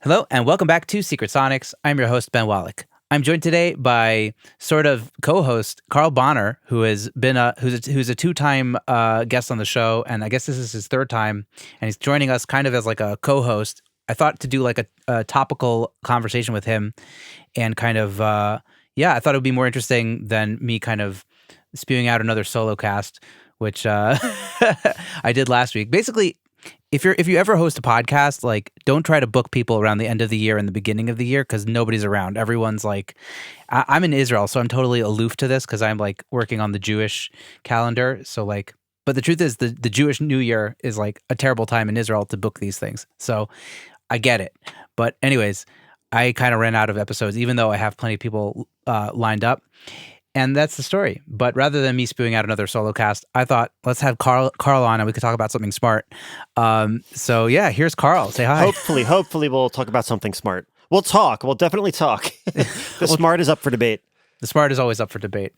Hello, and welcome back to Secret Sonics. I'm your host, Ben Wallach. I'm joined today by sort of co-host Carl Bahner, who has been who's a two-time guest on the show, and I guess this is his third time, and he's joining us kind of as like a co-host. I thought to do like a topical conversation with him, and kind of I thought it would be more interesting than me kind of spewing out another solo cast, which I did last week. Basically, if you ever host a podcast, like don't try to book people around the end of the year and the beginning of the year because nobody's around. Everyone's like, I'm in Israel, so I'm totally aloof to this because I'm like working on the Jewish calendar. So like, but the truth is the Jewish New Year is like a terrible time in Israel to book these things. So I get it. But anyways, I kind of ran out of episodes, even though I have plenty of people lined up. And that's the story. But rather than me spewing out another solo cast, I thought, let's have Carl on and we could talk about something smart. So yeah, here's Carl. Say hi. Hopefully we'll talk about something smart. We'll talk. We'll definitely talk. Smart is up for debate. The smart is always up for debate.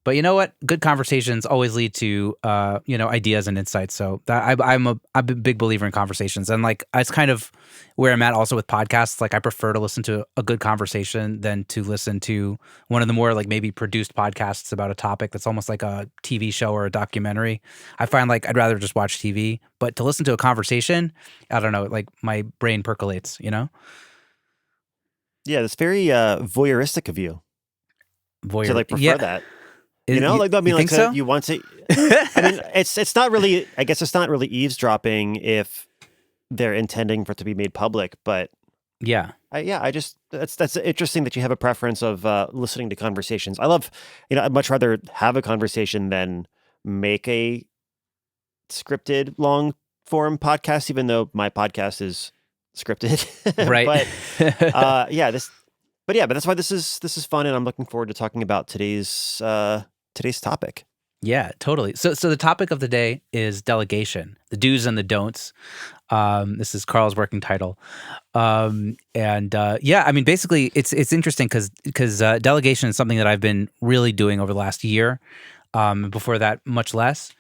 But you know what? Good conversations always lead to ideas and insights. So I'm a big believer in conversations, and like it's kind of where I'm at also with podcasts. Like I prefer to listen to a good conversation than to listen to one of the more like maybe produced podcasts about a topic that's almost like a TV show or a documentary. I find like I'd rather just watch TV, but to listen to a conversation, I don't know, like my brain percolates. Yeah, it's very voyeuristic of you to like prefer that. You want to. I mean, it's not really. I guess it's not really eavesdropping if they're intending for it to be made public. But yeah, that's interesting that you have a preference of listening to conversations. I love. I'd much rather have a conversation than make a scripted long form podcast. Even though my podcast is scripted, right? but that's why this is fun, and I'm looking forward to talking about today's topic. Yeah, totally. So the topic of the day is delegation, the do's and the don'ts. This is Carl's working title. I mean, basically, it's interesting because delegation is something that I've been really doing over the last year. Before that, much less.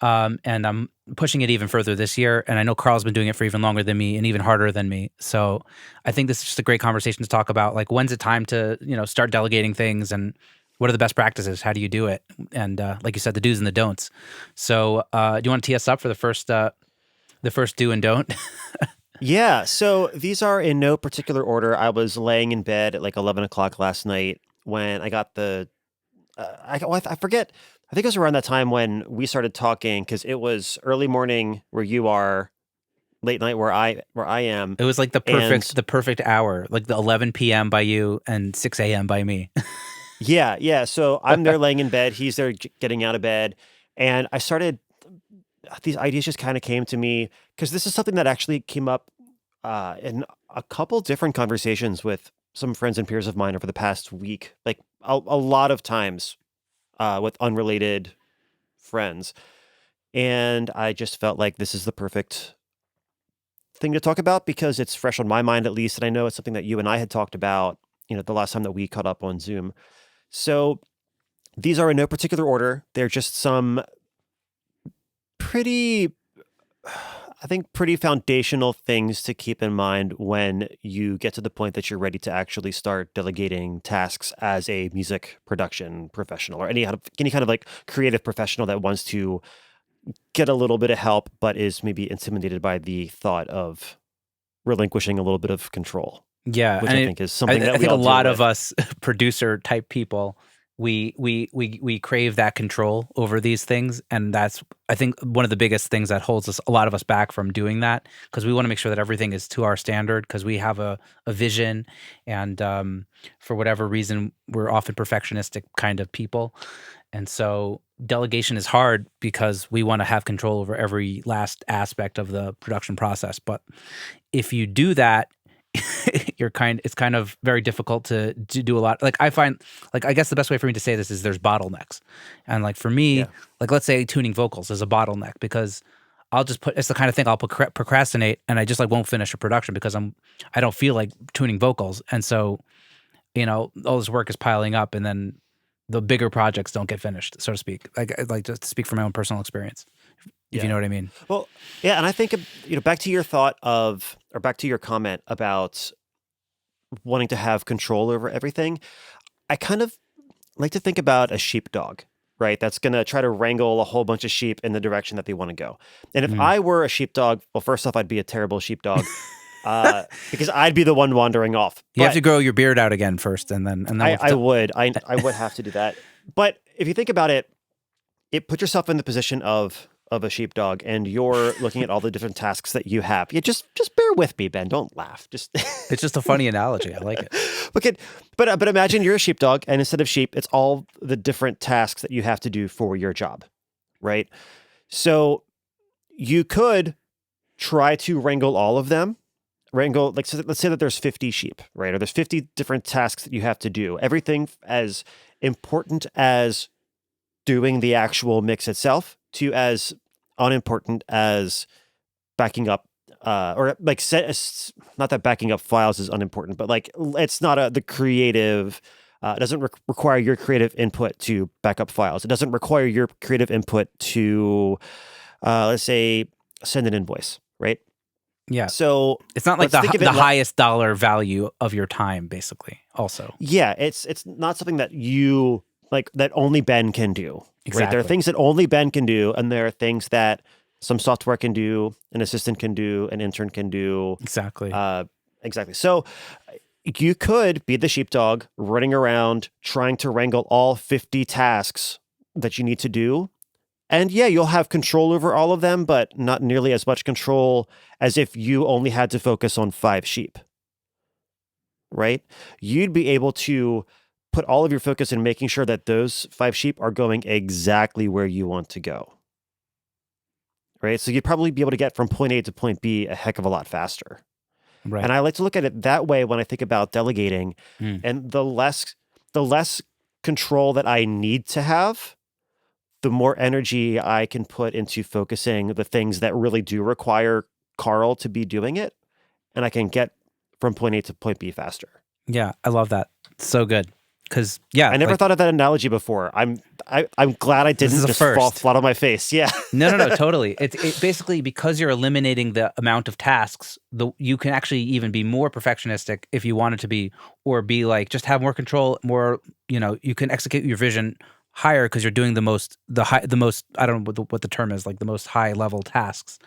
And I'm pushing it even further this year. And I know Carl's been doing it for even longer than me and even harder than me. So I think this is just a great conversation to talk about, like, when's it time to, start delegating things, and what are the best practices? How do you do it? And like you said, the do's and the don'ts. So do you want to tee us up for the first do and don't? Yeah. So these are in no particular order. I was laying in bed at like 11 o'clock last night when I got I forget. I think it was around that time when we started talking, because it was early morning where you are, late night where I am. It was like the perfect hour, like the 11 p.m. by you and 6 a.m. by me. Yeah. So I'm there laying in bed. He's there getting out of bed. And I started, these ideas just kind of came to me, because this is something that actually came up in a couple different conversations with some friends and peers of mine over the past week, like a lot of times with unrelated friends. And I just felt like this is the perfect thing to talk about because it's fresh on my mind, at least. And I know it's something that you and I had talked about, the last time that we caught up on Zoom. So these are in no particular order. They're just some pretty foundational things to keep in mind when you get to the point that you're ready to actually start delegating tasks as a music production professional or any kind of like creative professional that wants to get a little bit of help, but is maybe intimidated by the thought of relinquishing a little bit of control. Yeah, which I think is something that I think a lot of us producer type people, we crave that control over these things, and that's, I think, one of the biggest things that holds a lot of us back from doing that, because we want to make sure that everything is to our standard, because we have a vision, and for whatever reason, we're often perfectionistic kind of people, and so delegation is hard because we want to have control over every last aspect of the production process. But if you do that, it's kind of very difficult to do a lot. Like I find, like, I guess the best way for me to say this is there's bottlenecks. And like for me, like let's say tuning vocals is a bottleneck, because it's the kind of thing I'll procrastinate, and I just like won't finish a production because I don't feel like tuning vocals. And so, all this work is piling up, and then the bigger projects don't get finished, so to speak. Like just to speak from my own personal experience. if you Yeah. know what I mean. Well, yeah, and I think back to your back to your comment about wanting to have control over everything. I kind of like to think about a sheepdog, right? That's going to try to wrangle a whole bunch of sheep in the direction that they want to go. And if Mm. I were a sheepdog, well, first off, I'd be a terrible sheepdog because I'd be the one wandering off. You have But to grow your beard out again first, and then we'll I would. I would have to do that. But if you think about it, put yourself in the position of a sheepdog, and you're looking at all the different tasks that you have. You just bear with me, Ben. Don't laugh. Just It's just a funny analogy. I like it. but imagine you're a sheepdog, and instead of sheep, it's all the different tasks that you have to do for your job, right? So you could try to wrangle all of them. Wrangle, like, so let's say that there's 50 sheep, right? Or there's 50 different tasks that you have to do. Everything as important as doing the actual mix itself to as unimportant as backing up or like not that backing up files is unimportant, but like it's not the creative it doesn't require your creative input to back up files. It doesn't require your creative input to let's say send an invoice, right? Yeah. So It's not like let's think of the it highest dollar value of your time, basically. Also, yeah, it's not something that you like that only Ben can do. Right? There are exactly. things that only Ben can do, and there are things that some software can do, an assistant can do, an intern can do. Exactly. Exactly. So you could be the sheepdog running around trying to wrangle all 50 tasks that you need to do. And yeah, you'll have control over all of them, but not nearly as much control as if you only had to focus on 5 sheep. Right? You'd be able to put all of your focus in making sure that those 5 sheep are going exactly where you want to go. Right? So you'd probably be able to get from point A to point B a heck of a lot faster. Right. And I like to look at it that way when I think about delegating. Mm. And the less control that I need to have, the more energy I can put into focusing the things that really do require Carl to be doing it. And I can get from point A to point B faster. Yeah, I love that. So good. Because yeah, I never thought of that analogy before. I'm glad I didn't just fall flat on my face. Yeah. No, totally. It's basically because you're eliminating the amount of tasks. You can actually even be more perfectionistic if you wanted to be, or be like just have more control, more. You can execute your vision higher because you're doing the most. I don't know what the term is, like the most high level tasks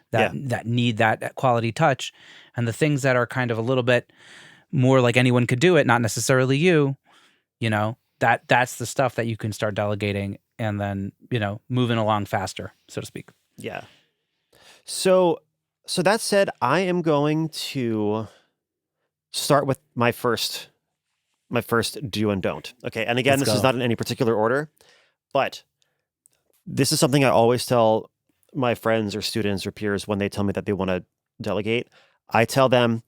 that need that quality touch, and the things that are kind of a little bit more like anyone could do it, not necessarily you. That's the stuff that you can start delegating and then, moving along faster, so to speak. Yeah. So that said, I am going to start with my first do and don't. Okay. And again, this is not in any particular order, but this is something I always tell my friends or students or peers when they tell me that they want to delegate. I tell them,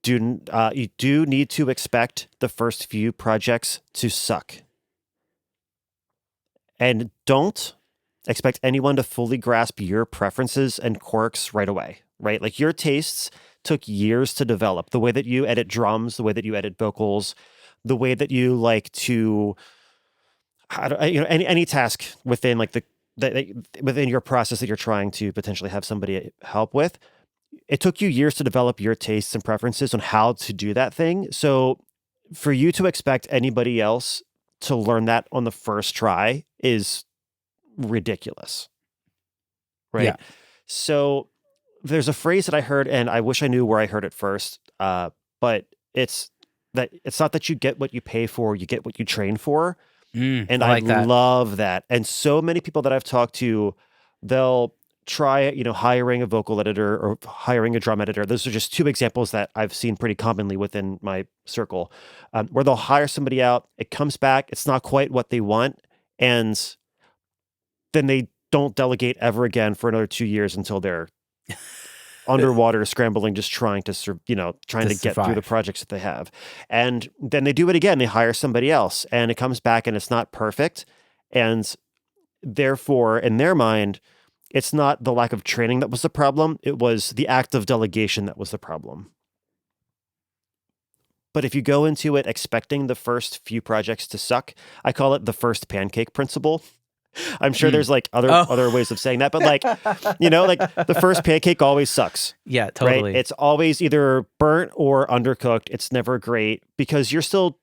you do need to expect the first few projects to suck. And don't expect anyone to fully grasp your preferences and quirks right away, right? Like your tastes took years to develop. The way that you edit drums, the way that you edit vocals, the way that you like to, any task within like within your process that you're trying to potentially have somebody help with. It took you years to develop your tastes and preferences on how to do that thing. So for you to expect anybody else to learn that on the first try is ridiculous. Right? Yeah. So there's a phrase that I heard, and I wish I knew where I heard it first. But it's not that you get what you pay for, you get what you train for. And I love that. And so many people that I've talked to, they'll try, hiring a vocal editor or hiring a drum editor. Those are just 2 examples that I've seen pretty commonly within my circle, where they'll hire somebody out. It comes back. It's not quite what they want. And then they don't delegate ever again for another 2 years until they're underwater, scrambling, just trying to get through the projects that they have. And then they do it again. They hire somebody else and it comes back and it's not perfect. And therefore, in their mind, it's not the lack of training that was the problem. It was the act of delegation that was the problem. But if you go into it expecting the first few projects to suck, I call it the first pancake principle. I'm sure there's like Oh, other ways of saying that, but like, like the first pancake always sucks, yeah, right? totally. It's always either burnt or undercooked. It's never great because you're still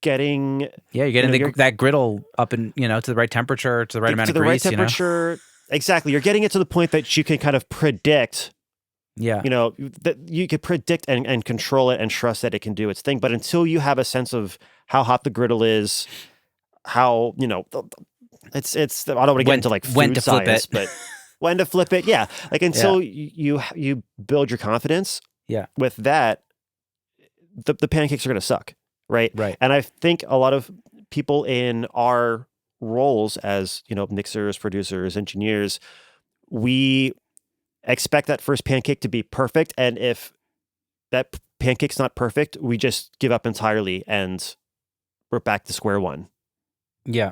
getting, Yeah, you're getting you're that griddle up and to the right temperature, to the right amount to of the right grease. temperature. Exactly. You're getting it to the point that you can kind of predict, Yeah, that you could predict and control it and trust that it can do its thing. But until you have a sense of how hot the griddle is, how, it's, I don't want to get into like when food to flip science, it. but when to flip it. Yeah. Like Yeah, until you build your confidence yeah, with that, the pancakes are going to suck. Right. right. And I think a lot of people in our roles as, mixers, producers, engineers, we expect that first pancake to be perfect. And if that pancake's not perfect, we just give up entirely and we're back to square one. Yeah,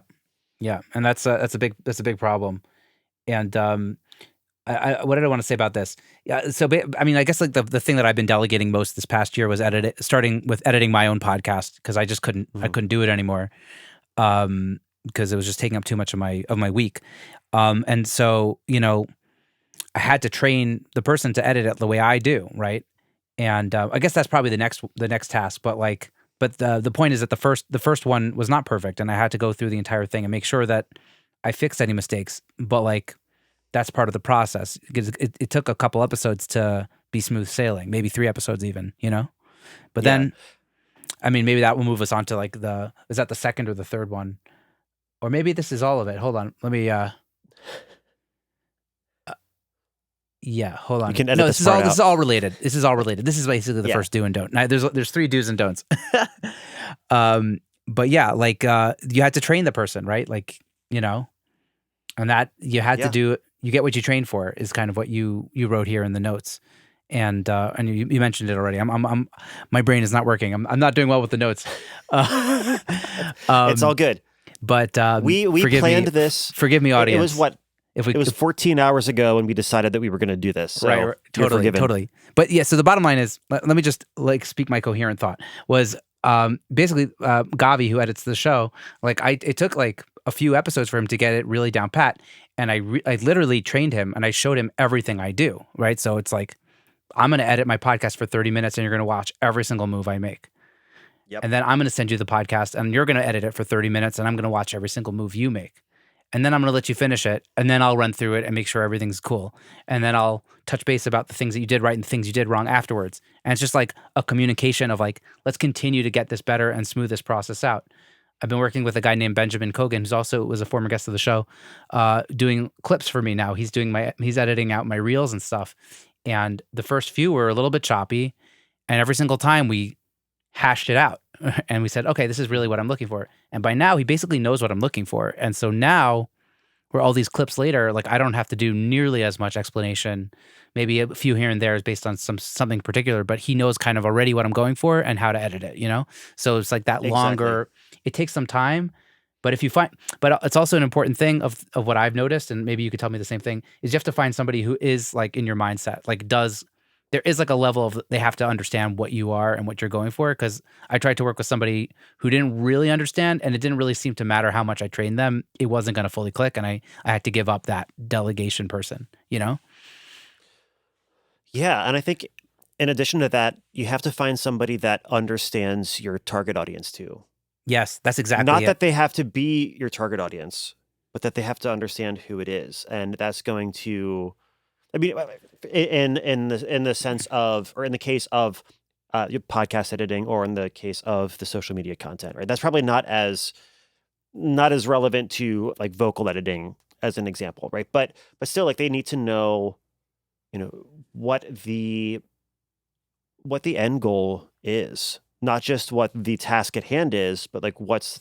yeah, and that's a big problem. And what did I want to say about this? Yeah, so I mean, I guess like the thing that I've been delegating most this past year was starting with editing my own podcast because I just Mhm. couldn't do it anymore because it was just taking up too much of my week. And so I had to train the person to edit it the way I do, right? And I guess that's probably the next task. But the point is that the first one was not perfect, and I had to go through the entire thing and make sure that I fixed any mistakes. But like that's part of the process because it took a couple episodes to be smooth sailing, maybe 3 episodes even, But Yeah. then, I mean, maybe that will move us on to like is that the second or the third one, or maybe this is all of it. Hold on, let me. Yeah, hold We on. can edit No, this part this out. is all related. This is all related. This is basically the Yeah. first do and don't. Now, there's 3 do's and don'ts. But yeah, like you had to train the person, right? Like, and that you had to Yeah. do. You get what you train for is kind of what you wrote here in the notes. And you mentioned it already. My brain is not working. I'm not doing well with the notes. Uh, It's all um, good. but We planned this. forgive me, It was audience. what? If we It was 14 hours ago when we decided that we were going to do this. So you're totally, forgiven. totally. But yeah, so the bottom line is, let me just like speak my coherent thought. Was basically Gavi, who edits the show, like it took like a few episodes for him to get it really down pat, and I literally trained him and I showed him everything I do. Right, so it's like I'm going to edit my podcast for 30 minutes, and you're going to watch every single move I make. Yep. And then I'm going to send you the podcast, and you're going to edit it for 30 minutes, and I'm going to watch every single move you make. And then I'm going to let you finish it, and then I'll run through it and make sure everything's cool. And then I'll touch base about the things that you did right and the things you did wrong afterwards. And it's just like a communication of like, let's continue to get this better and smooth this process out. I've been working with a guy named Benjamin Kogan, who's also was a former guest of the show, doing clips for me now. He's editing out my reels and stuff. And the first few were a little bit choppy, and every single time we hashed it out and we said, okay, this is really what I'm looking for. And by now he basically knows what I'm looking for. And so now where all these clips later, like I don't have to do nearly as much explanation. Maybe a few here and there is based on something particular, but he knows kind of already what I'm going for and how to edit it. So it's like that Exactly. longer, it takes some time. But it's also an important thing of what I've noticed, and maybe you could tell me the same thing, is you have to find somebody who is like in your mindset, like there is like a level of they have to understand what you are and what you're going for. Because I tried to work with somebody who didn't really understand, and it didn't really seem to matter how much I trained them. It wasn't going to fully click, and I had to give up that delegation person. Yeah. And I think in addition to that, you have to find somebody that understands your target audience too. Yes, that's exactly Not it. that they have to be your target audience, but that they have to understand who it is. And that's going to, I mean, in the sense of, or in the case of your podcast editing, or in the case of the social media content, right? That's probably not as relevant to like vocal editing as an example, right? But still, like they need to know, you know, what the end goal is, not just what the task at hand is, but like what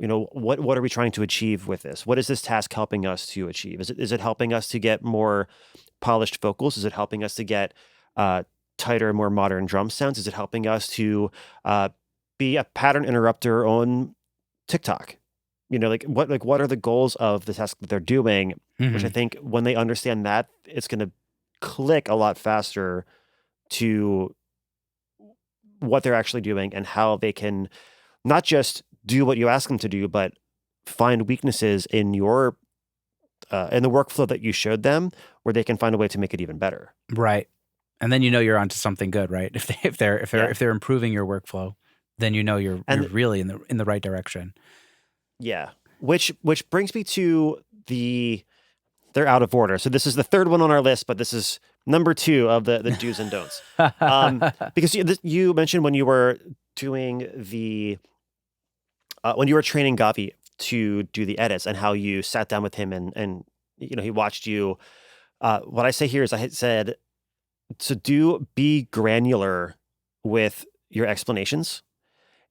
are we trying to achieve with this? What is this task helping us to achieve? Is it helping us to get more polished vocals? Is it helping us to get tighter, more modern drum sounds? Is it helping us to be a pattern interrupter on TikTok? What are the goals of the task that they're doing? Which I Hmm. think when they understand that, it's going to click a lot faster to what they're actually doing and how they can not just do what you ask them to do, but find weaknesses in your in the workflow that you showed them, where they can find a way to make it even better. Right. And then you know you're onto something good, right? Yeah. If they're improving your workflow, then you know you're And really in the right direction. yeah, which brings me to the they're out of order. So this is the third one on our list, but this is number 2 of the do's and don'ts. Because you mentioned when you were doing the when you were training Gavi to do the edits and how you sat down with him and he watched you. What I say here is I had said to be granular with your explanations.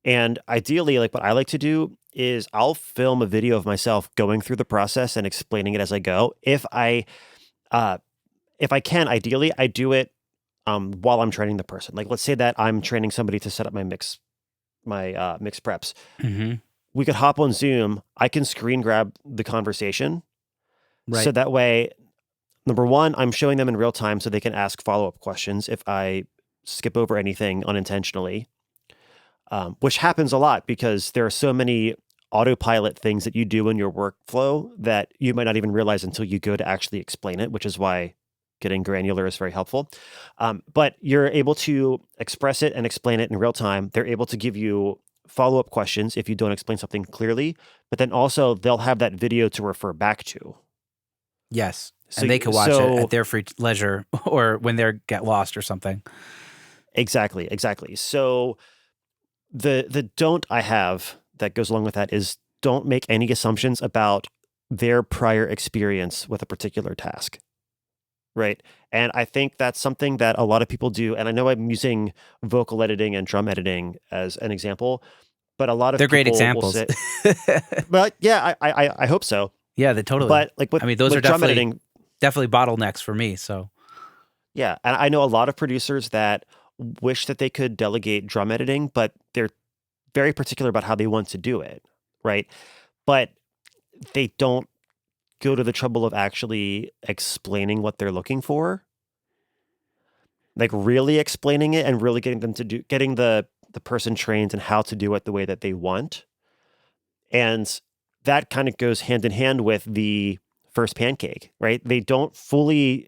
And ideally, like what I like to do is I'll film a video of myself going through the process and explaining it as I go. Uh, if I can, ideally, I do it while I'm training the person. Like, let's say that I'm training somebody to set up my mix preps. Hmm. We could hop on Zoom. I can screen grab the conversation, so Right. that way, number one, I'm showing them in real time so they can ask follow-up questions if I skip over anything unintentionally. Which happens a lot because there are so many autopilot things that you do in your workflow that you might not even realize until you go to actually explain it, which is why getting granular is very helpful. But you're able to express it and explain it in real time. They're able to give you follow-up questions if you don't explain something clearly, but then also they'll have that video to refer back to. Yes. So, And they can watch it at their free leisure or when they get lost or something. exactly. So the don't I have that goes along with that is don't make any assumptions about their prior experience with a particular task. Right. And I think that's something that a lot of people do. And I know I'm using vocal editing and drum editing as an example, but a lot of They're great people will examples. say, but yeah, I hope so. Yeah, they totally. But like I mean, those are with drum definitely editing, bottlenecks for me. So yeah. And I know a lot of producers that wish that they could delegate drum editing, but they're very particular about how they want to do it. Right. But they don't go to the trouble of actually explaining what they're looking for, like really explaining it and really getting the person trained and how to do it the way that they want. And that kind of goes hand in hand with the first pancake, right? They don't fully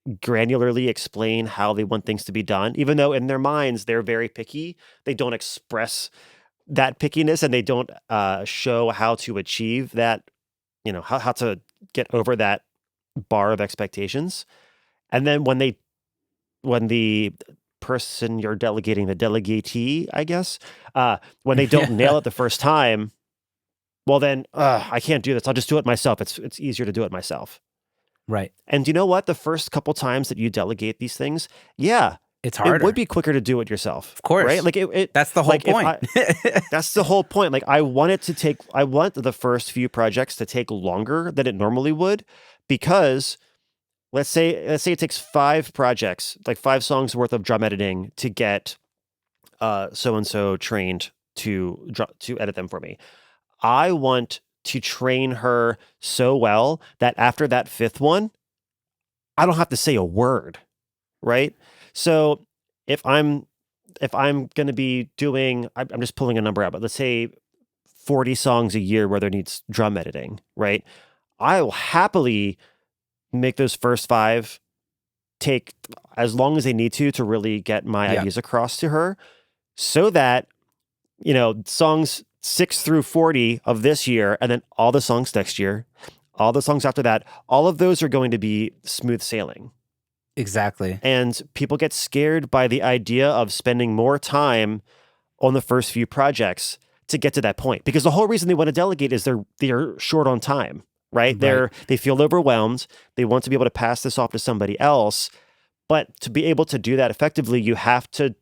granularly explain how they want things to be done, even though in their minds they're very picky. They don't express that pickiness and they don't show how to achieve that, how to get over that bar of expectations. And then when the person you're delegating, the delegatee, I guess, when they don't nail yeah. it the first time, well then, I can't do this. I'll just do it myself. It's easier to do it myself. Right. And you know what? The first couple times that you delegate these things, yeah, It's it would harder. be quicker to do it yourself, Of course. right? Like That's the whole like if point. that's the whole point. Like I want the first few projects to take longer than it normally would, because let's say it takes 5 projects, like 5 songs worth of drum editing to get so and so trained to edit them for me. I want to train her so well that after that 5th one, I don't have to say a word, right? So if I'm going to be doing, I'm just pulling a number out, but let's say 40 songs a year where there needs drum editing, right? I will happily make those first 5 take as long as they need to really get my Yeah. ideas across to her, so that, songs 6 through 40 of this year, and then all the songs next year, all the songs after that, all of those are going to be smooth sailing. Exactly. And people get scared by the idea of spending more time on the first few projects to get to that point, because the whole reason they want to delegate is they're short on time, right? Right. They feel overwhelmed. They want to be able to pass this off to somebody else. But to be able to do that effectively, you have to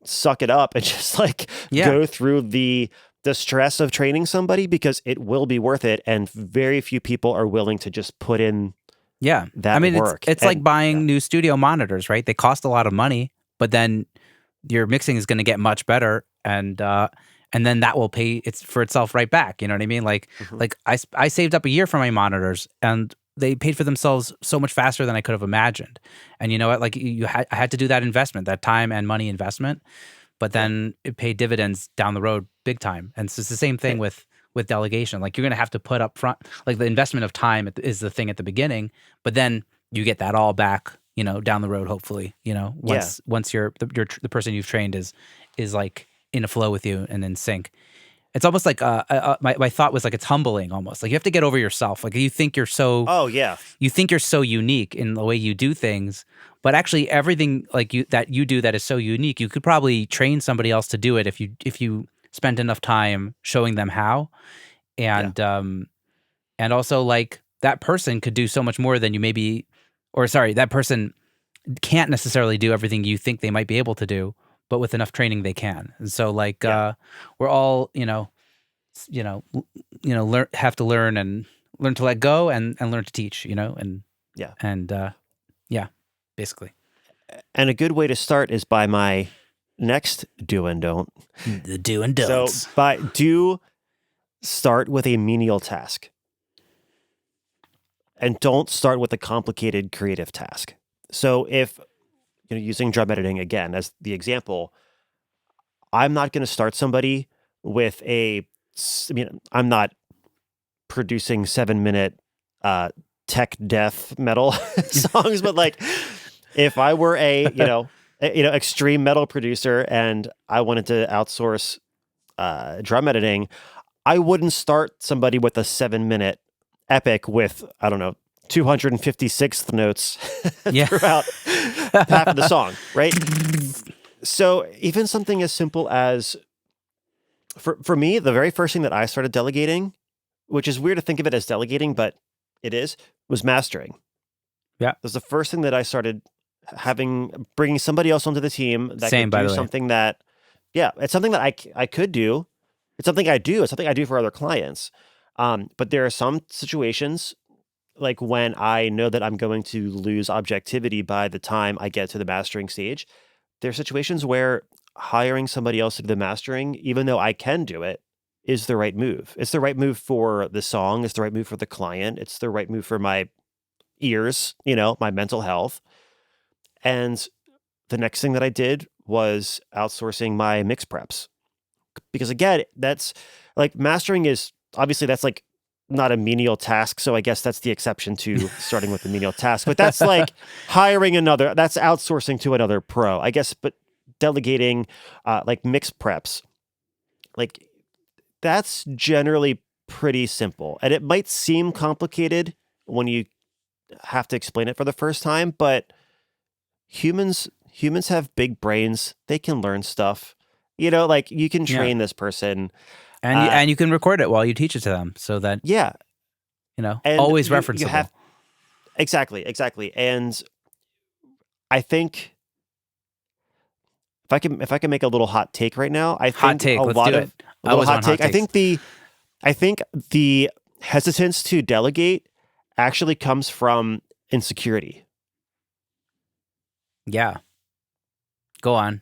suck it up and just like Yeah. go through the stress of training somebody, because it will be worth it. And very few people are willing to just put in Yeah. that I mean, work. it's like And buying new studio monitors, right? They cost a lot of money, but then your mixing is going to get much better, and then that will pay for itself right back. You know what I mean? Mhm. Like I saved up a year for my monitors, and they paid for themselves so much faster than I could have imagined. And you know what? Like I had to do that investment, that time and money investment, but Yeah. then it paid dividends down the road big time. And so it's the same thing Hey, with delegation. Like you're going to have to put up front, like the investment of time is the thing at the beginning, but then you get that all back, down the road, hopefully, Yeah. once the person you've trained is like in a flow with you and in sync. It's almost like my thought was like it's humbling almost. Like you have to get over yourself. Like Oh yeah. you think you're so unique in the way you do things, but actually everything like you do that is so unique, you could probably train somebody else to do it if you spent enough time showing them how. Yeah. And also like that person could do so much more than you maybe, or sorry, that person can't necessarily do everything you think they might be able to do, but with enough training they can. And so like Yeah. we're all have to learn to let go and learn to teach, and Yeah. and yeah, basically And a good way to start is by my next do and don't. the do and So don'ts. start with a menial task. And don't start with a complicated creative task. So if using drum editing again as the example, I'm not going to start somebody with I'm not producing 7-minute tech death metal songs, but like if I were extreme metal producer and I wanted to outsource drum editing, I wouldn't start somebody with a 7-minute epic with, I don't know, 256th notes Yeah. throughout half of the song, right? So even something as simple as, for me, the very first thing that I started delegating, which is weird to think of it as delegating, but it is, was mastering. Yeah. It was the first thing that I started bringing somebody else onto the team that Same, could by do the way. something that, it's something that I could do. It's something I do. It's something I do for other clients. But there are some situations, like when I know that I'm going to lose objectivity by the time I get to the mastering stage, there are situations where hiring somebody else to do the mastering, even though I can do it, is the right move. It's the right move for the song. It's the right move for the client. It's the right move for my ears, my mental health. And the next thing that I did was outsourcing my mix preps. Because again, that's like mastering is obviously that's like not a menial task. So I guess that's the exception to starting with the menial task. But that's like that's outsourcing to another pro, I guess. But delegating like mix preps, like that's generally pretty simple. And it might seem complicated when you have to explain it for the first time, but humans have big brains. They can learn stuff. Like you can Yeah. train this person. And you can record it while you teach it to them, so that Yeah. And always you referenceable. have exactly. And I think if I can make a little hot take right now, I Hot think take. a Let's lot do of it. a I little always hot want hot take. takes. I think the hesitance to delegate actually comes from insecurity. Yeah. Go on.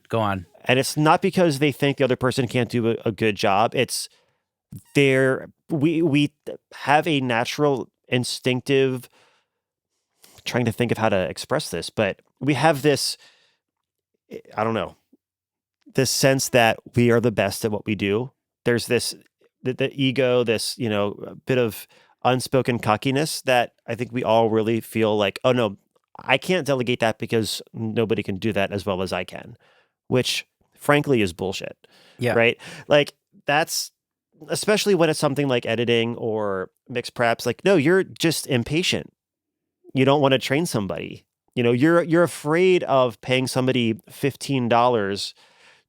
And it's not because they think the other person can't do a good job. It's we have a natural instinctive, trying to think of how to express this, but we have this, I don't know, this sense that we are the best at what we do. There's this, the ego, this, a bit of unspoken cockiness that I think we all really feel like, oh no, I can't delegate that because nobody can do that as well as I can, which frankly is bullshit. Yeah. Right. Like that's, especially when it's something like editing or mix preps, like, no, you're just impatient. You don't want to train somebody. You're afraid of paying somebody $15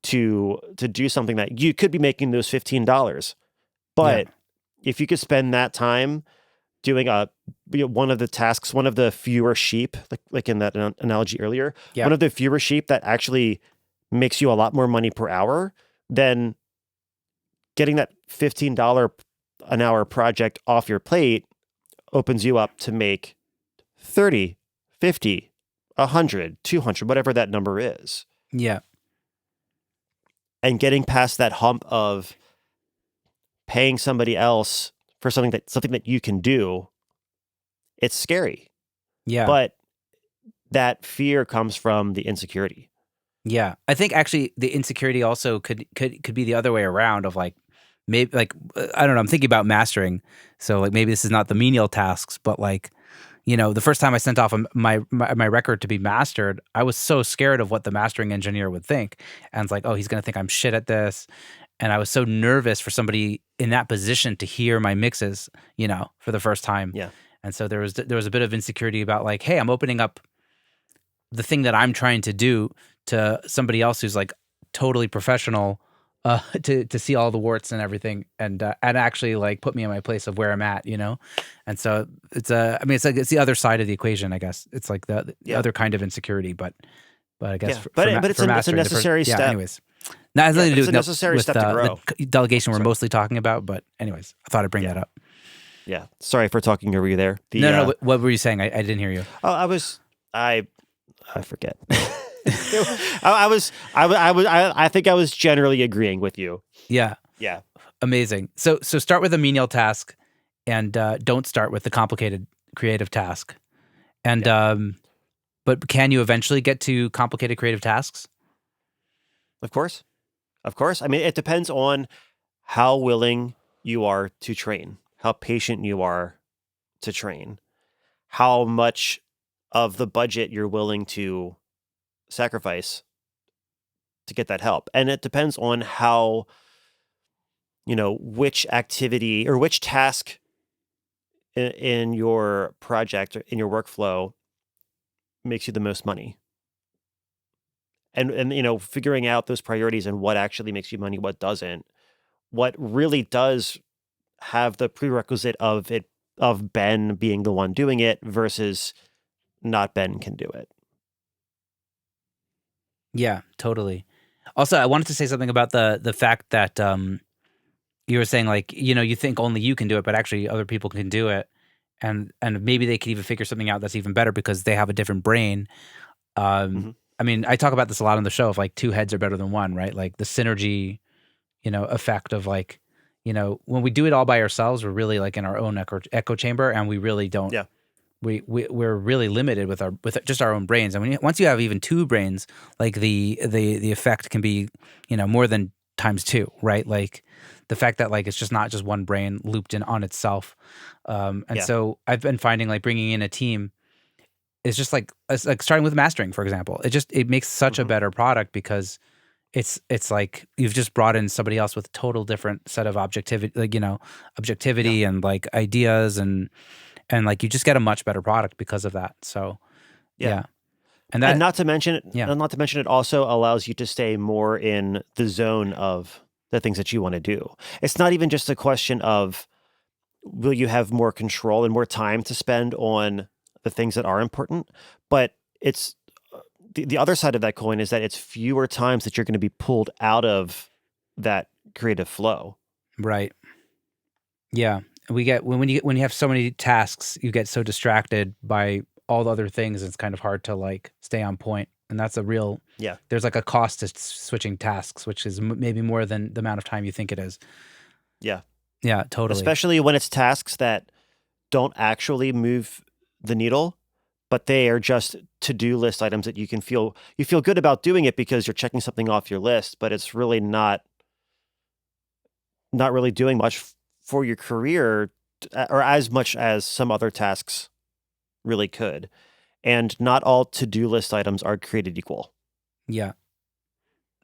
to do something that you could be making those $15. But if you could spend that time doing one of the tasks, one of the fewer sheep, like in that analogy earlier, one of the fewer sheep that actually makes you a lot more money per hour, then getting that $15 an hour project off your plate opens you up to make 30, 50, 100, 200, whatever that number is. Yeah. And getting past that hump of paying somebody else for something that you can do, it's scary. Yeah. But that fear comes from the insecurity. Yeah. I think actually the insecurity also could be the other way around of like maybe like I don't know. I'm thinking about mastering, so like maybe this is not the menial tasks, but like the first time I sent off my record to be mastered, I was so scared of what the mastering engineer would think, and it's like, oh, he's gonna think I'm shit at this, and I was so nervous for somebody in that position to hear my mixes, for the first time, Yeah. and so there was a bit of insecurity about like, hey, I'm opening up the thing that I'm trying to do to somebody else who's like totally professional, to see all the warts and everything, and actually like put me in my place of where I'm at, and so I mean, it's like it's the other side of the equation, I guess. It's like the Yeah. other kind of insecurity, but I guess Yeah. But it's for it's a mastering necessary yeah. step. Anyways, that has Yeah, nothing to but do it's a necessary with step to grow. the delegation we're Sorry. mostly talking about, but anyways, I thought I'd bring Yeah. that up. Yeah. Sorry for talking over you there. No, no, what were you saying? I didn't hear you. Oh, I forget. I think I was generally agreeing with you. Yeah. Yeah. Amazing. So start with a menial task, and don't start with the complicated creative task. And but can you eventually get to complicated creative tasks? Of course. Of course. I mean, it depends on how willing you are to train, how patient you are to train, how much of the budget you're willing to sacrifice to get that help. And it depends on how, which activity or which task in your project or in your workflow makes you the most money. And figuring out those priorities and what actually makes you money, what doesn't, what really does have the prerequisite of Ben being the one doing it versus not Ben can do it. Yeah, totally. Also, I wanted to say something about the fact that you were saying like, you think only you can do it, but actually other people can do it. And maybe they could even figure something out that's even better because they have a different brain. Mhm. I mean, I talk about this a lot on the show of like two heads are better than one, right? Like the synergy, effect of like, when we do it all by ourselves, we're really like in our own echo chamber, and we really don't. Yeah. We're really limited with just our own brains. And once you have even two brains, like the effect can be, more than times two, right? Like the fact that like it's just not just one brain looped in on itself. And Yeah. so I've been finding like bringing in a team is just like it's like starting with mastering, for example. It makes such a Mhm. better product because it's like you've just brought in somebody else with a total different set of objectivity, like Yeah. objectivity and like ideas, and like you just get a much better product because of that. So Yeah. yeah, and And that not to mention it also allows you to stay more in the zone of the things that you want to do. It's not even just a question of will you have more control and more time to spend on the things that are important, but it's the other side of that coin is that it's fewer times that you're going to be pulled out of that creative flow. right, yeah. We get when you have so many tasks, you get so distracted by all the other things. It's kind of hard to like stay on point, and that's a real. Yeah. There's like a cost to switching tasks, which is maybe more than the amount of time you think it is. Yeah. Yeah, totally. Especially when it's tasks that don't actually move the needle, but they are just to-do list items that you feel good about doing it because you're checking something off your list, but it's really not really doing much for your career or as much as some other tasks really could. And not all to-do list items are created equal. Yeah,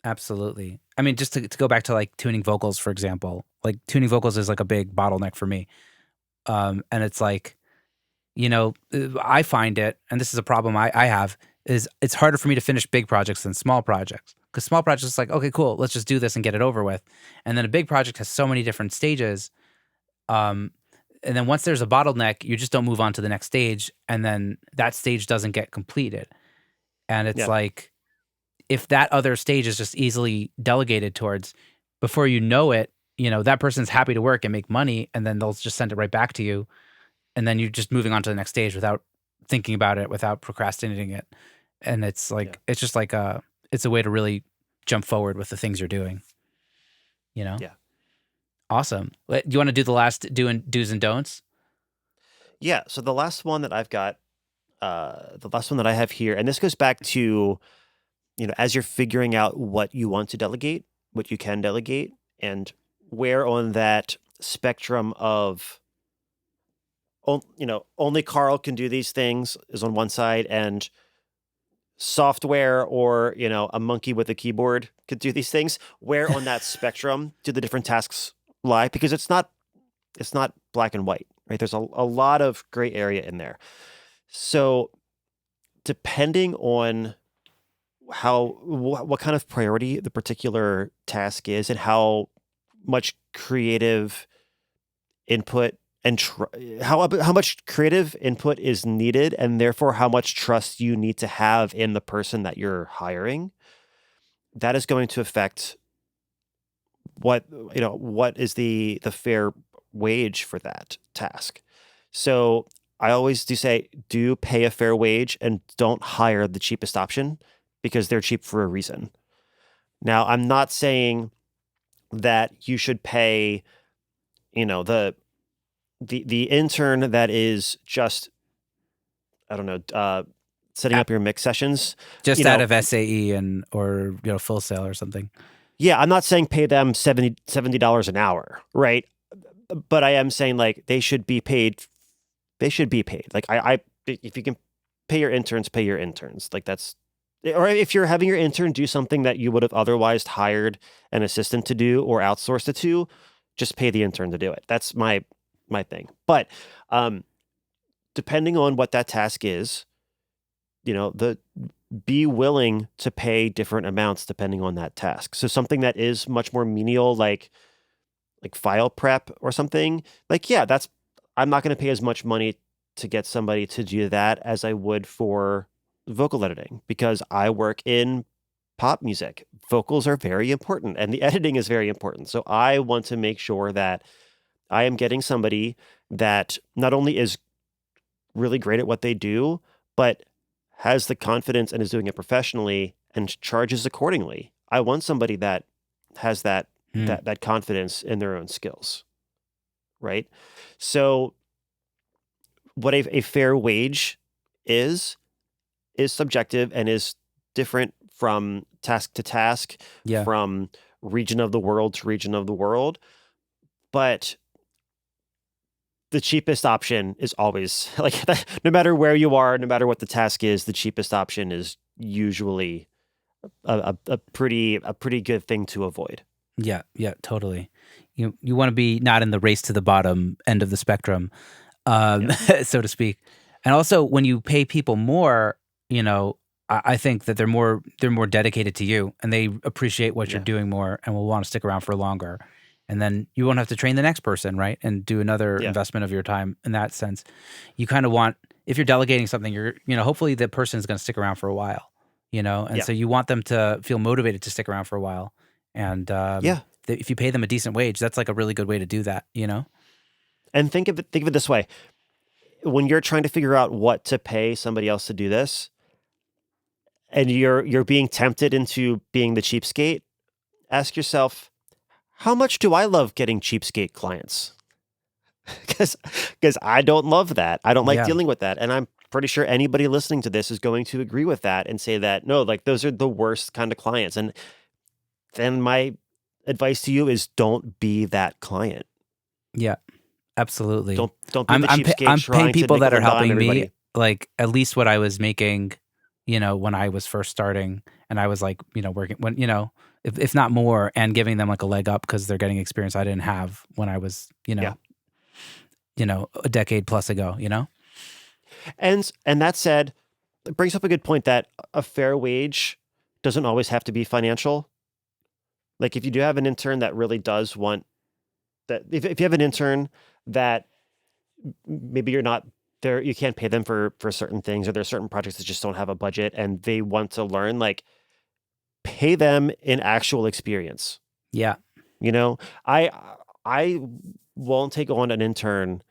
absolutely. I mean, just to go back to like tuning vocals, for example, like tuning vocals is like a big bottleneck for me. And it's like, I find it, and this is a problem I have, is it's harder for me to finish big projects than small projects. Because small projects is like, okay, cool, let's just do this and get it over with. And then a big project has so many different stages. Um, and then once there's a bottleneck, you just don't move on to the next stage. And then that stage doesn't get completed. And it's Yeah. like, if that other stage is just easily delegated towards, before you know it, that person's happy to work and make money, and then they'll just send it right back to you. And then you're just moving on to the next stage without thinking about it, without procrastinating it. And it's like, it's just like it's a way to really jump forward with the things you're doing, you know? Yeah. Awesome. Do you want to do the last do's and don'ts? Yeah. So the last one that I've got, the last one that I have here, and this goes back to, as you're figuring out what you want to delegate, what you can delegate, and where on that spectrum of only Carl can do these things is on one side, and software or a monkey with a keyboard could do these things. Where on that spectrum do the different tasks lie? Because it's not black and white, right? There's a lot of gray area in there. So depending on what kind of priority the particular task is, and how much creative input and how much creative input is needed, and therefore how much trust you need to have in the person that you're hiring, that is going to affect what is the fair wage for that task. So I always do say, do pay a fair wage and don't hire the cheapest option, because they're cheap for a reason. Now, I'm not saying that you should pay, the intern that is just, I don't know, setting up your mix sessions. Just out of SAE and or Full Sail or something. Yeah, I'm not saying pay them $70 an hour, right? But I am saying, like, they should be paid. They should be paid. Like, if you can pay your interns, pay your interns. Like, that's, or if you're having your intern do something that you would have otherwise hired an assistant to do or outsourced it to, just pay the intern to do it. That's my thing. But depending on what that task is, be willing to pay different amounts depending on that task. So something that is much more menial, like file prep or something, like, yeah, I'm not going to pay as much money to get somebody to do that as I would for vocal editing, because I work in pop music. Vocals are very important and the editing is very important. So I want to make sure that I am getting somebody that not only is really great at what they do, but has the confidence and is doing it professionally and charges accordingly. I want somebody that has that confidence in their own skills, right? So what a fair wage is subjective and is different from task to task, from region of the world to region of the world. But the cheapest option is always, like, no matter where you are, no matter what the task is, the cheapest option is usually a pretty good thing to avoid. Yeah, totally. You want to be not in the race to the bottom end of the spectrum, so to speak. And also, when you pay people more, I think that they're more dedicated to you, and they appreciate what you're doing more, and will want to stick around for longer. And then you won't have to train the next person, right? And do another investment of your time in that sense. You kind of want, if you're delegating something, hopefully the person is going to stick around for a while, and so you want them to feel motivated to stick around for a while. And if you pay them a decent wage, that's like a really good way to do that, And think of it this way. When you're trying to figure out what to pay somebody else to do this, and you're being tempted into being the cheapskate, ask yourself, how much do I love getting cheapskate clients? Because I don't love that. I don't like dealing with that. And I'm pretty sure anybody listening to this is going to agree with that and say that, no, like, those are the worst kind of clients. And then my advice to you is, don't be that client. Yeah, absolutely. Don't be the cheapskate. I'm paying people that are helping me, like, at least what I was making, when I was first starting, and I was like, working when, if not more, and giving them like a leg up because they're getting experience I didn't have when I was, a decade plus ago, And that said, it brings up a good point that a fair wage doesn't always have to be financial. Like, if you do have an intern that really does want that, if you have an intern that maybe you're not there, you can't pay them for certain things, or there's certain projects that just don't have a budget and they want to learn, like, pay them in actual experience. Yeah. I won't take on an intern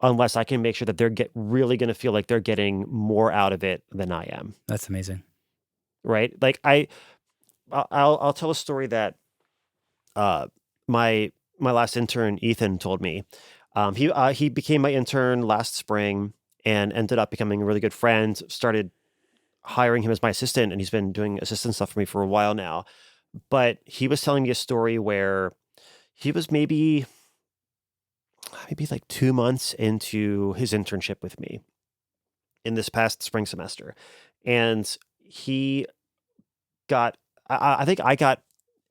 unless I can make sure that they're really going to feel like they're getting more out of it than I am. That's amazing. Right? Like, I'll tell a story that my last intern, Ethan, told me. He became my intern last spring and ended up becoming a really good friend. Started hiring him as my assistant, and he's been doing assistant stuff for me for a while now. But he was telling me a story where he was maybe like 2 months into his internship with me in this past spring semester, and he got I think I got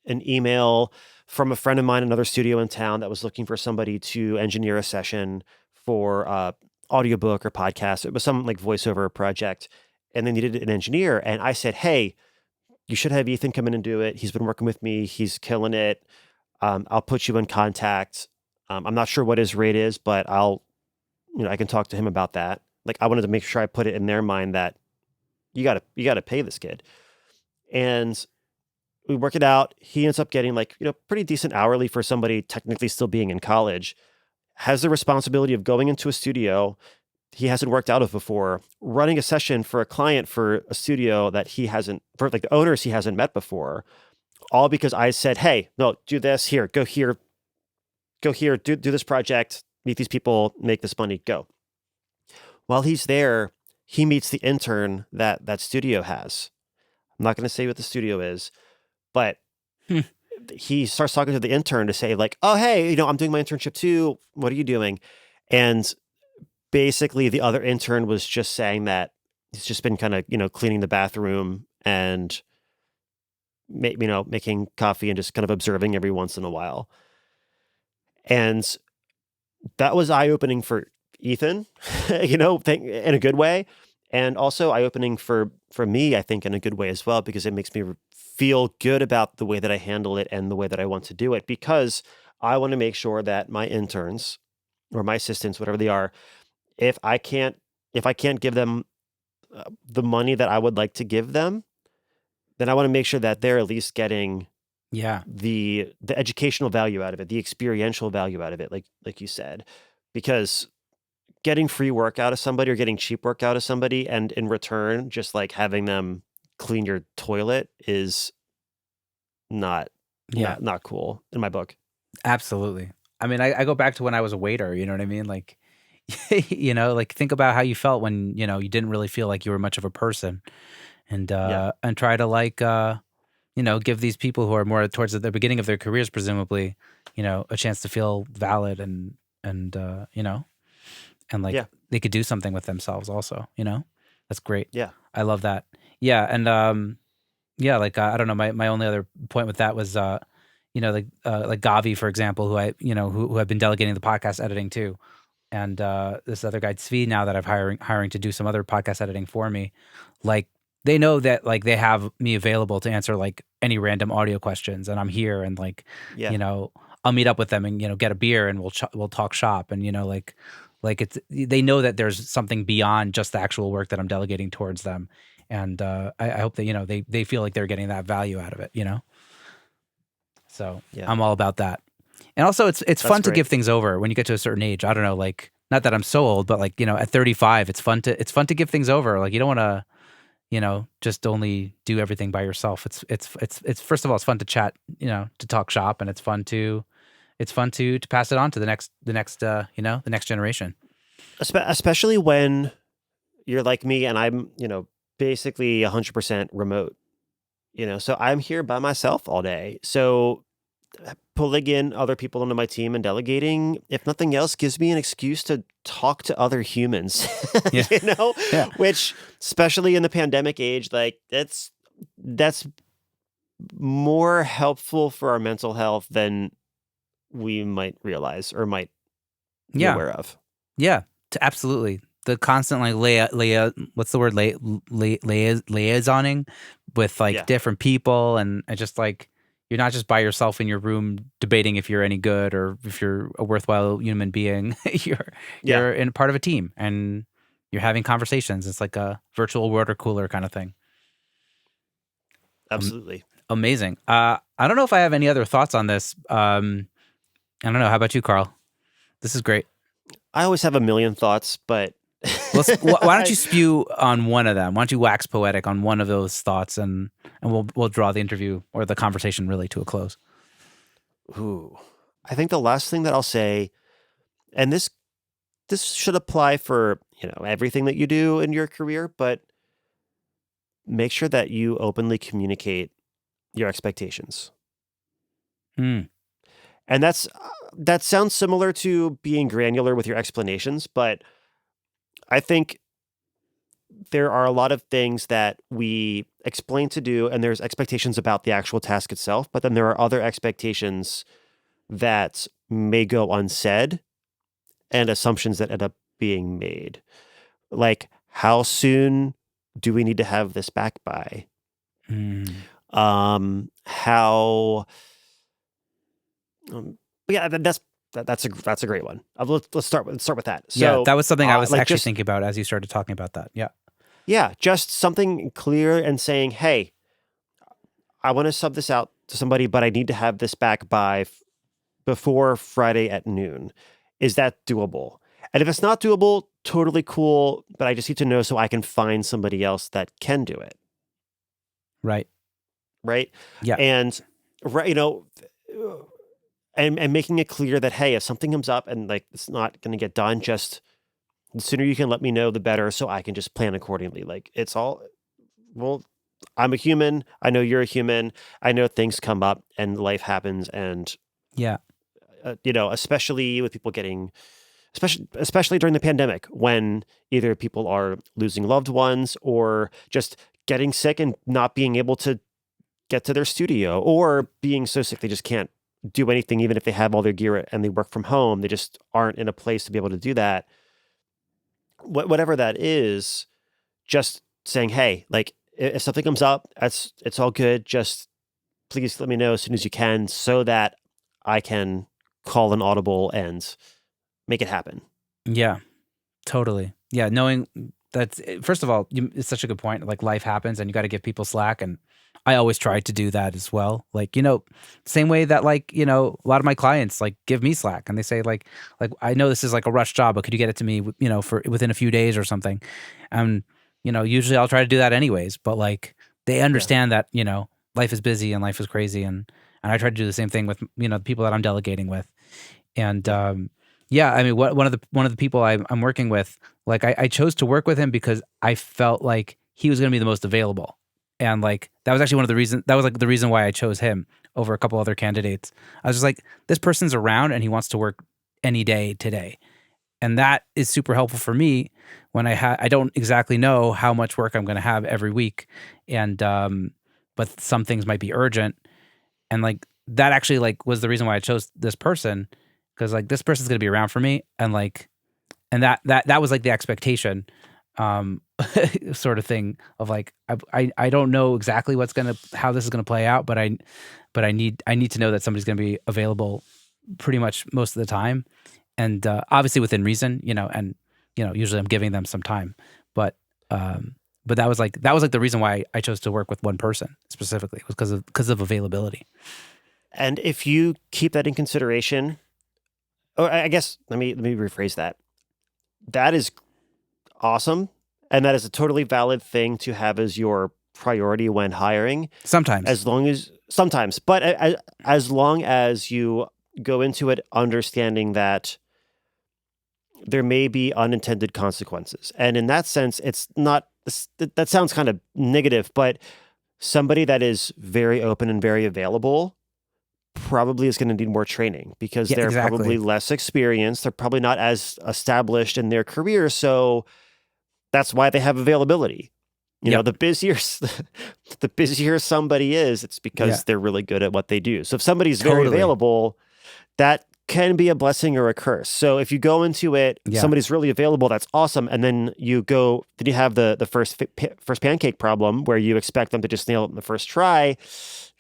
an email from a friend of mine, another studio in town that was looking for somebody to engineer a session for audiobook or podcast. It was some like voiceover project, and they needed an engineer. And I said, "Hey, you should have Ethan come in and do it. He's been working with me. He's killing it. I'll put you in contact. I'm not sure what his rate is, but I can talk to him about that. Like I wanted to make sure I put it in their mind that you gotta pay this kid." And we work it out. He ends up getting like, pretty decent hourly for somebody technically still being in college, has the responsibility of going into a studio he hasn't worked out of before, running a session for a client for a studio that for like the owners he hasn't met before, all because I said, "Hey, no, do this here, go here, do this project, meet these people, make this money, go." While he's there, he meets the intern that studio has. I'm not going to say what the studio is, but Hmm. he starts talking to the intern to say like, "Oh, hey, I'm doing my internship too. What are you doing?" And basically the other intern was just saying that he's just been kind of, cleaning the bathroom and making coffee and just kind of observing every once in a while. And that was eye-opening for Ethan, in a good way, and also eye-opening for me, I think, in a good way as well, because it makes me feel good about the way that I handle it and the way that I want to do it, because I want to make sure that my interns or my assistants, whatever they are, if I can't if I can't give them the money that I would like to give them, then I want to make sure that they're at least getting Yeah. the educational value out of it, the experiential value out of it, like you said, because getting free work out of somebody or getting cheap work out of somebody, and in return, just like having them clean your toilet is not Yeah. not cool in my book. Absolutely. I mean, I go back to when I was a waiter, you know what I mean? Like, like think about how you felt when, you didn't really feel like you were much of a person, Yeah, and try to like, give these people who are more towards the beginning of their careers, presumably, a chance to feel valid and and like yeah, they could do something with themselves also, That's great. yeah, I love that. Yeah. And, yeah, like I don't know. My only other point with that was, like Gavi, for example, who who I've been delegating the podcast editing to, and this other guy Tzvi now that I'm hiring to do some other podcast editing for me. Like they know that like they have me available to answer like any random audio questions, and I'm here, and like you yeah, know I'll meet up with them and get a beer and we'll talk shop, and like it's they know that there's something beyond just the actual work that I'm delegating towards them, and I hope that they feel like they're getting that value out of it. So yeah. I'm all about that. And also it's That's fun to great. give things over when you get to a certain age. I don't know, like not that I'm so old, but like, at 35, it's fun to give things over. Like you don't want to, just only do everything by yourself. It's first of all, it's fun to chat, to talk shop, and it's fun to pass it on to the next generation. Especially when you're like me and I'm, basically 100% remote, so I'm here by myself all day. So pulling in other people into my team and delegating, if nothing else, gives me an excuse to talk to other humans, Yeah. Yeah. which, especially in the pandemic age, like that's more helpful for our mental health than we might realize or might be Yeah. aware of. Yeah, absolutely. The constant like what's the word liaisoning with like Yeah. different people, and just like you're not just by yourself in your room debating if you're any good or if you're a worthwhile human being. you're Yeah. you're in part of a team and you're having conversations. It's like a virtual water cooler kind of thing. Um, Absolutely. Amazing. I don't know if I have any other thoughts on this. I don't know. How about you, Carl? This is great. I always have a million thoughts, but Well, why don't I, you spew on one of them? Why don't you wax poetic on one of those thoughts, and we'll draw the interview or the conversation really to a close. ooh, I think the last thing that I'll say, and this should apply for, everything that you do in your career, but make sure that you openly communicate your expectations. Mm, And that sounds similar to being granular with your explanations, but I think there are a lot of things that we explain to do, and there's expectations about the actual task itself, but then there are other expectations that may go unsaid and assumptions that end up being made. Like, how soon do we need to have this back by? Mm. How yeah, that's a great one. Let's start with that. Yeah, So, that was something I was like, actually just thinking about as you started talking about that. Yeah. yeah, just something clear and saying, "Hey, I want to sub this out to somebody, but I need to have this back by before Friday at noon. Is that doable?" And if it's not doable, totally cool, but I just need to know so I can find somebody else that can do it, Right. right? Yeah. And right, and making it clear that, hey, if something comes up and like it's not going to get done, just the sooner you can let me know, the better, so I can just plan accordingly. Like, it's all well. I'm a human. I know you're a human. I know things come up and life happens, and Yeah. especially with people getting, especially during the pandemic, when either people are losing loved ones or just getting sick and not being able to get to their studio, or being so sick they just can't do anything, even if they have all their gear and they work from home. They just aren't in a place to be able to do that. Whatever that is, just saying, hey, like, if something comes up, it's all good. Just please let me know as soon as you can so that I can call an audible and make it happen. Yeah. Totally. Yeah. Knowing that, first of all, it's such a good point. Like, life happens and you got to give people slack. And I always try to do that as well. Like, same way that, like, a lot of my clients like give me slack and they say like, I know this is like a rush job, but could you get it to me, for within a few days or something? And, usually I'll try to do that anyways, but like they Yeah. understand that, life is busy and life is crazy. And I try to do the same thing with, the people that I'm delegating with. And, Yeah. yeah, I mean, one of the people I'm working with, like, I chose to work with him because I felt like he was going to be the most available, and like that was actually one of the reasons. That was like the reason why I chose him over a couple other candidates. I was just like, this person's around and he wants to work any day today, and that is super helpful for me when I don't exactly know how much work I'm going to have every week, and but some things might be urgent, and like that actually like was the reason why I chose this person, because like this person's gonna be around for me, and like and that was like the expectation, um sort of thing of like I don't know exactly how this is gonna play out, but I need to know that somebody's gonna be available pretty much most of the time, and obviously within reason, and usually I'm giving them some time, but that was like the reason why I chose to work with one person specifically, was because of availability. And if you keep that in consideration, or I guess let me rephrase that. That is awesome, and that is a totally valid thing to have as your priority when hiring, Sometimes. as long as sometimes, but as long as you go into it understanding that there may be unintended consequences. And in that sense, it's not that sounds kind of negative, but somebody that is very open and very available probably is going to need more training because Yeah, they're probably exactly. less experienced. They're probably not as established in their career. So that's why they have availability. Yep. The busier the busier somebody is, it's Yeah. because they're really good at what they do. So if somebody's very Totally. available, that can be a blessing or a curse. So if you go into it, Yeah. somebody's really available, that's awesome. And then you have the first pancake problem where you expect them to just nail it in the first try.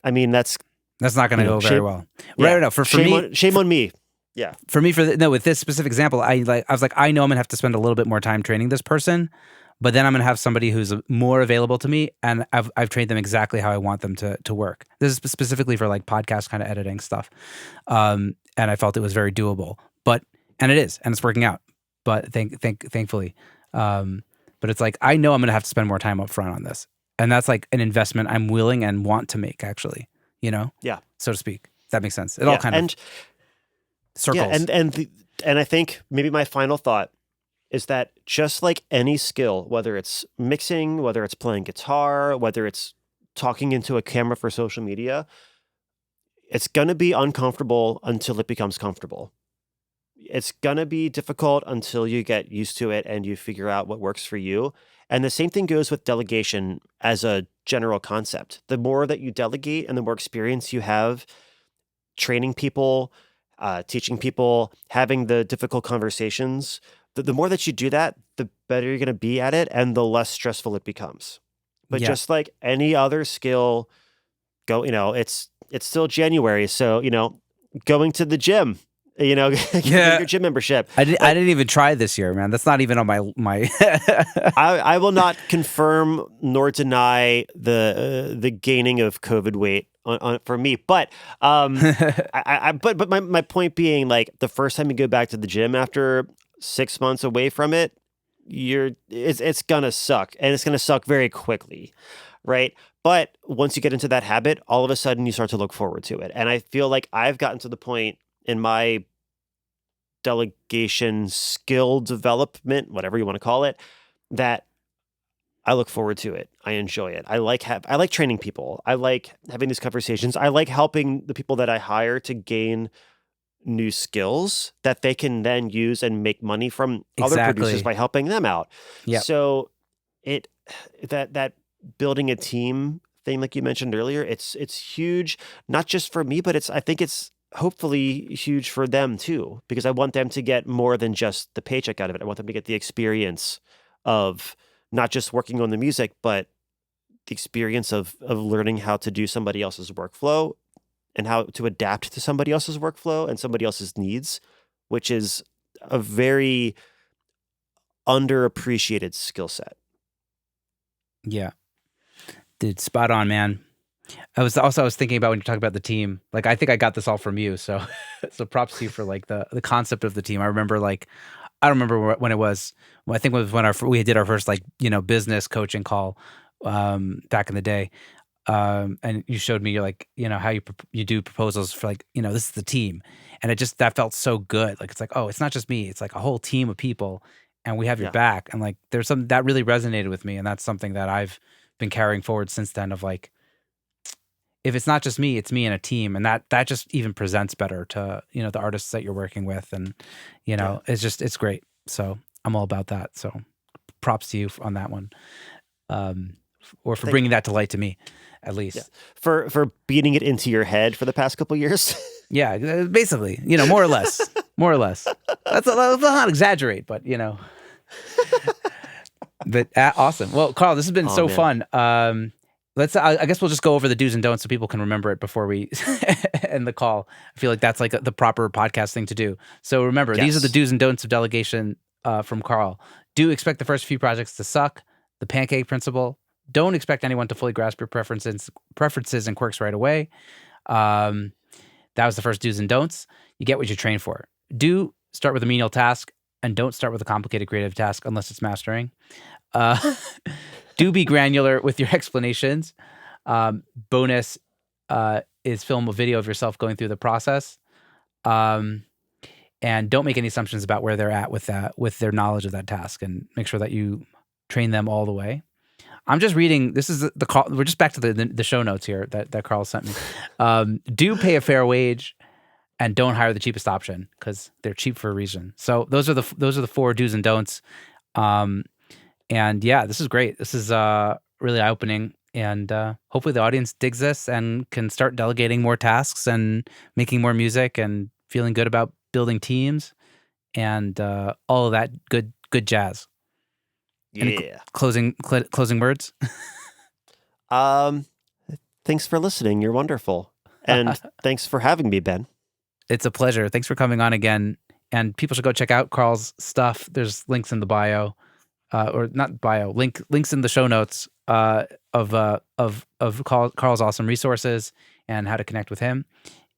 I mean, that's, That's not going to go very shame. well. Right. Yeah. Right. No, for Shame me, on me. Yeah. for me, no, with this specific example, I was like, I know I'm gonna have to spend a little bit more time training this person, but then I'm gonna have somebody who's more available to me, and I've trained them exactly how I want them to work. This is specifically for like podcast kind of editing stuff, and I felt it was very doable. And it is, and it's working out. But thankfully, but it's like I know I'm gonna have to spend more time up front on this, and that's like an investment I'm willing and want to make, actually, Yeah. so to speak. If that makes sense. It all Yeah. kind of Yeah. circles. And I think maybe my final thought is that just like any skill, whether it's mixing, whether it's playing guitar, whether it's talking into a camera for social media, it's going to be uncomfortable until it becomes comfortable. It's going to be difficult until you get used to it and you figure out what works for you. And the same thing goes with delegation as a general concept. The more that you delegate and the more experience you have training people, teaching people, having the difficult conversations, the more that you do that, the better you're going to be at it and the less stressful it becomes. But Yeah. just like any other skill, it's still January. So, going to the gym, getting Yeah. your gym membership. I Like, didn't even try this year, man. That's not even on my I will not confirm nor deny the gaining of COVID weight for me, but but my point being, like, the first time you go back to the gym after 6 months away from it, it's gonna suck, and it's gonna suck very quickly, right? But once you get into that habit, all of a sudden you start to look forward to it, and I feel like I've gotten to the point in my delegation skill development, whatever you want to call it, that I look forward to it. I enjoy it. I like training people. I like having these conversations. I like helping the people that I hire to gain new skills that they can then use and make money from other producers Exactly. by helping them out. Yeah. So it that building a team thing, like you mentioned earlier, it's huge, not just for me, but I think it's hopefully huge for them too, because I want them to get more than just the paycheck out of it. I want them to get the experience of not just working on the music, but the experience of learning how to do somebody else's workflow and how to adapt to somebody else's workflow and somebody else's needs, which is a very underappreciated skill set. Yeah. Dude, spot on, man. I was thinking about when you're talking about the team. Like, I think I got this all from you. So, so props to you for like the concept of the team. I remember I don't remember when it was. I think it was when we did our first business coaching call back in the day. And you showed me how you do proposals for this is the team, and that felt so good. Like, it's like, oh, it's not just me. It's like a whole team of people, and we have your Yeah. back. And like, there's something that really resonated with me, and that's something that I've been carrying forward since then. Of like, if it's not just me, it's me and a team, and that just even presents better to the artists that you're working with, and Yeah. it's great. So I'm all about that. So props to you on that one, or for Thank bringing you. that to light to me, at Yeah. least. For beating it into your head for the past couple years. Yeah, basically, more or less, more or less. Let's not exaggerate, but but awesome. Well, Carl, this has been Oh so man. fun. I guess we'll just go over the do's and don'ts so people can remember it before we end the call. I feel like that's like the proper podcast thing to do. So remember, these are the Yes. do's and don'ts of delegation from Carl. Do expect the first few projects to suck. The pancake principle. Don't expect anyone to fully grasp your preferences and quirks right away. That was the first do's and don'ts. You get what you train for. Do start with a menial task and don't start with a complicated creative task unless it's mastering. Do be granular with your explanations. Bonus is film a video of yourself going through the process. And don't make any assumptions about where they're at with their knowledge of that task, and make sure that you train them all the way. I'm just reading. This is the call. We're just back to the show notes here that Carl sent me. Do pay a fair wage, and don't hire the cheapest option because they're cheap for a reason. So those are the 4 do's and don'ts. And yeah, this is great. This is really eye opening, and hopefully the audience digs this and can start delegating more tasks and making more music and feeling good about building teams and all of that good jazz. Any Yeah. closing words? Um Thanks for listening. You're wonderful. And thanks for having me, Ben. It's a pleasure. Thanks for coming on again. And people should go check out Carl's stuff. There's links in the bio, or not bio. Links in the show notes of Carl's awesome resources and how to connect with him.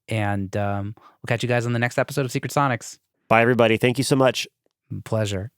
And we'll catch you guys on the next episode of Secret Sonics. Bye, everybody. Thank you so much. Pleasure.